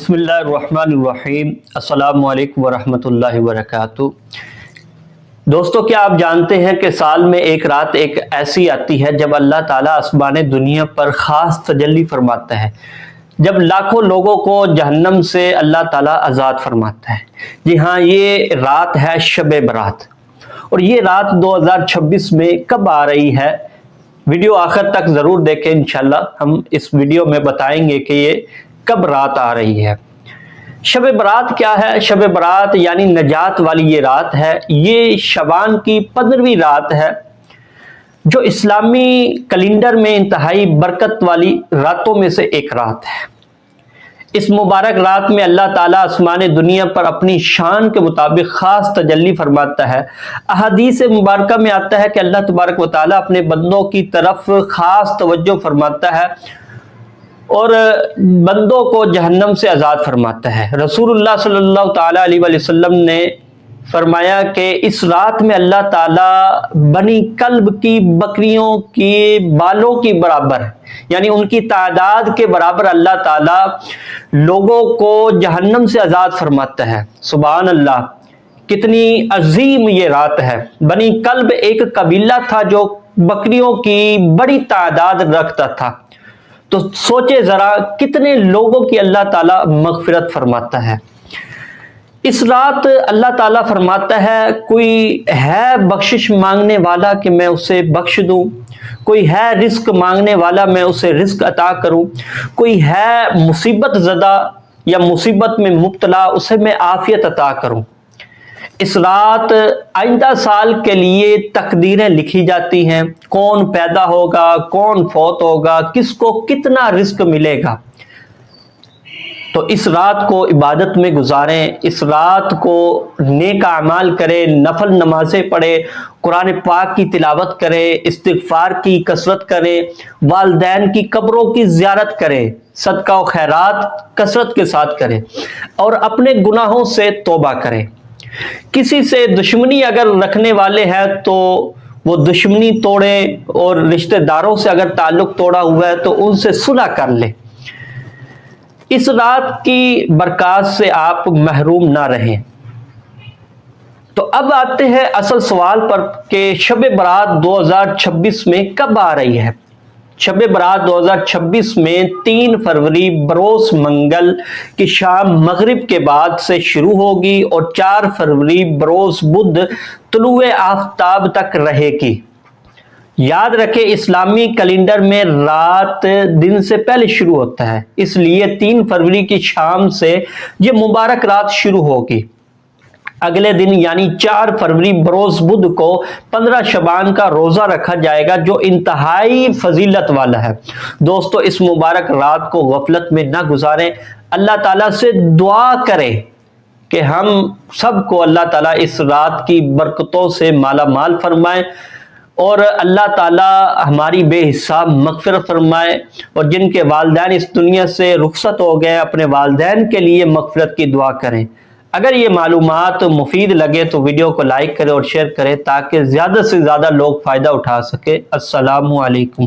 بسم اللہ الرحمن الرحیم۔ السلام علیکم ورحمۃ اللہ وبرکاتہ۔ دوستو، کیا آپ جانتے ہیں کہ سال میں ایک رات ایک ایسی آتی ہے جب اللہ تعالیٰ آسمان دنیا پر خاص تجلی فرماتا ہے، جب لاکھوں لوگوں کو جہنم سے اللہ تعالیٰ آزاد فرماتا ہے۔ جی ہاں، یہ رات ہے شب برات، اور یہ رات 2026 میں کب آ رہی ہے؟ ویڈیو آخر تک ضرور دیکھیں، انشاءاللہ ہم اس ویڈیو میں بتائیں گے کہ یہ کب رات آ رہی ہے۔ شب برات کیا ہے؟ شب برات یعنی نجات والی یہ رات ہے۔ یہ شعبان کی 15ویں رات ہے، جو اسلامی کیلنڈر میں انتہائی برکت والی راتوں میں سے ایک رات ہے۔ اس مبارک رات میں اللہ تعالیٰ آسمان دنیا پر اپنی شان کے مطابق خاص تجلی فرماتا ہے۔ احادیث مبارکہ میں آتا ہے کہ اللہ تبارک و تعالیٰ اپنے بندوں کی طرف خاص توجہ فرماتا ہے اور بندوں کو جہنم سے آزاد فرماتا ہے۔ رسول اللہ صلی اللہ تعالیٰ علیہ وسلم نے فرمایا کہ اس رات میں اللہ تعالیٰ بنی کلب کی بکریوں کی بالوں کی برابر، یعنی ان کی تعداد کے برابر اللہ تعالیٰ لوگوں کو جہنم سے آزاد فرماتا ہے۔ سبحان اللہ، کتنی عظیم یہ رات ہے۔ بنی کلب ایک قبیلہ تھا جو بکریوں کی بڑی تعداد رکھتا تھا، تو سوچے ذرا کتنے لوگوں کی اللہ تعالیٰ مغفرت فرماتا ہے۔ اس رات اللہ تعالیٰ فرماتا ہے، کوئی ہے بخشش مانگنے والا کہ میں اسے بخش دوں، کوئی ہے رزق مانگنے والا میں اسے رزق عطا کروں، کوئی ہے مصیبت زدہ یا مصیبت میں مبتلا اسے میں عافیت عطا کروں۔ اس رات آئندہ سال کے لیے تقدیریں لکھی جاتی ہیں، کون پیدا ہوگا، کون فوت ہوگا، کس کو کتنا رزق ملے گا۔ تو اس رات کو عبادت میں گزاریں، اس رات کو نیک اعمال کریں، نفل نمازیں پڑھیں، قرآن پاک کی تلاوت کریں، استغفار کی کثرت کریں، والدین کی قبروں کی زیارت کریں، صدقہ و خیرات کثرت کے ساتھ کریں، اور اپنے گناہوں سے توبہ کریں۔ کسی سے دشمنی اگر رکھنے والے ہیں تو وہ دشمنی توڑیں، اور رشتہ داروں سے اگر تعلق توڑا ہوا ہے تو ان سے صلح کر لیں۔ اس رات کی برکات سے آپ محروم نہ رہیں۔ تو اب آتے ہیں اصل سوال پر کہ شب برات 2026 میں کب آ رہی ہے؟ شب برات 2026 میں 3 فروری بروز منگل کی شام مغرب کے بعد سے شروع ہوگی اور 4 فروری بروز بدھ طلوع آفتاب تک رہے گی۔ یاد رکھیں، اسلامی کیلنڈر میں رات دن سے پہلے شروع ہوتا ہے، اس لیے 3 فروری کی شام سے یہ مبارک رات شروع ہوگی۔ اگلے دن یعنی 4 فروری بروز بدھ کو 15 شعبان کا روزہ رکھا جائے گا، جو انتہائی فضیلت والا ہے۔ دوستو، اس مبارک رات کو غفلت میں نہ گزاریں، اللہ تعالیٰ سے دعا کریں کہ ہم سب کو اللہ تعالیٰ اس رات کی برکتوں سے مالا مال فرمائے، اور اللہ تعالیٰ ہماری بے حساب مغفرت فرمائے، اور جن کے والدین اس دنیا سے رخصت ہو گئے اپنے والدین کے لیے مغفرت کی دعا کریں۔ اگر یہ معلومات مفید لگے تو ویڈیو کو لائک کریں اور شیئر کریں تاکہ زیادہ سے زیادہ لوگ فائدہ اٹھا سکیں۔ السلام علیکم۔